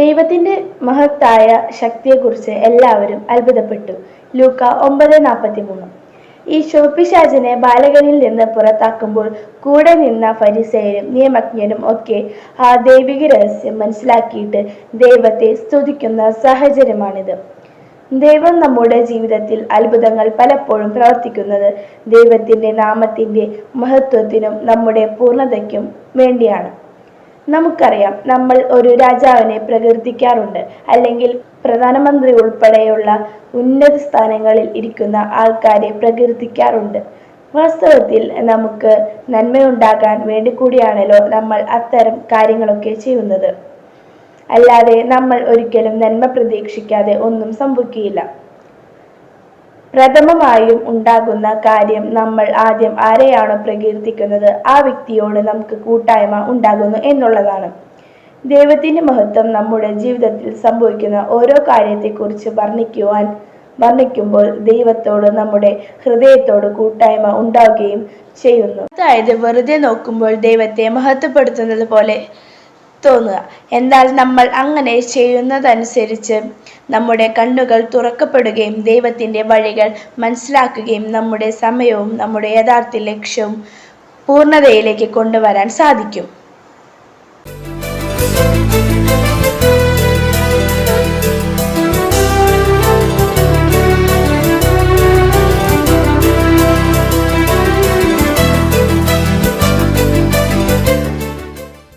ദൈവത്തിന്റെ മഹത്തായ ശക്തിയെക്കുറിച്ച് എല്ലാവരും അത്ഭുതപ്പെട്ടു. ലൂക്ക 9:43. ഈശോ പിശാചിനെ ബാലകനിൽ നിന്ന് പുറത്താക്കുമ്പോൾ കൂടെ നിന്ന ഫരിസേയരും നിയമജ്ഞരും ഒക്കെ ആ ദൈവിക രഹസ്യം മനസ്സിലാക്കിയിട്ട് ദൈവത്തെ സ്തുതിക്കുന്ന സാഹചര്യമാണിത്. ദൈവം നമ്മുടെ ജീവിതത്തിൽ അത്ഭുതങ്ങൾ പലപ്പോഴും പ്രവർത്തിക്കുന്നത് ദൈവത്തിന്റെ നാമത്തിന്റെ മഹത്വത്തിനും നമ്മുടെ പൂർണ്ണതയ്ക്കും വേണ്ടിയാണ്. നമുക്കറിയാം, നമ്മൾ ഒരു രാജാവിനെ പ്രകീർത്തിക്കാറുണ്ട്, അല്ലെങ്കിൽ പ്രധാനമന്ത്രി ഉൾപ്പെടെയുള്ള ഉന്നത സ്ഥാനങ്ങളിൽ ഇരിക്കുന്ന ആൾക്കാരെ പ്രകീർത്തിക്കാറുണ്ട്. വാസ്തവത്തിൽ നമുക്ക് നന്മയുണ്ടാകാൻ വേണ്ടി കൂടിയാണല്ലോ നമ്മൾ അത്തരം കാര്യങ്ങളൊക്കെ ചെയ്യുന്നത്. അല്ലാതെ നമ്മൾ ഒരിക്കലും നന്മ പ്രതീക്ഷിക്കാതെ ഒന്നും സംഭവിക്കുകയില്ല. പ്രഥമമായും ഉണ്ടാകുന്ന കാര്യം, നമ്മൾ ആദ്യം ആരെയാണോ പ്രകീർത്തിക്കുന്നത് ആ വ്യക്തിയോട് നമുക്ക് കൂട്ടായ്മ ഉണ്ടാകുന്നു എന്നുള്ളതാണ്. ദൈവത്തിന്റെ മഹത്വം നമ്മുടെ ജീവിതത്തിൽ സംഭവിക്കുന്ന ഓരോ കാര്യത്തെക്കുറിച്ച് വർണ്ണിക്കുമ്പോൾ ദൈവത്തോട് നമ്മുടെ ഹൃദയത്തോട് കൂട്ടായ്മ ഉണ്ടാവുകയും ചെയ്യുന്നു. അതായത്, വെറുതെ നോക്കുമ്പോൾ ദൈവത്തെ മഹത്വപ്പെടുത്തുന്നത് പോലെ തോന്നുക. എന്നാൽ നമ്മൾ അങ്ങനെ ചെയ്യുന്നതനുസരിച്ച് നമ്മുടെ കണ്ണുകൾ തുറക്കപ്പെടുകയും ദൈവത്തിന്റെ വഴികൾ മനസ്സിലാക്കുകയും നമ്മുടെ സമയവും നമ്മുടെ യഥാർത്ഥ ലക്ഷ്യവും പൂർണ്ണതയിലേക്ക് കൊണ്ടുവരാൻ സാധിക്കും.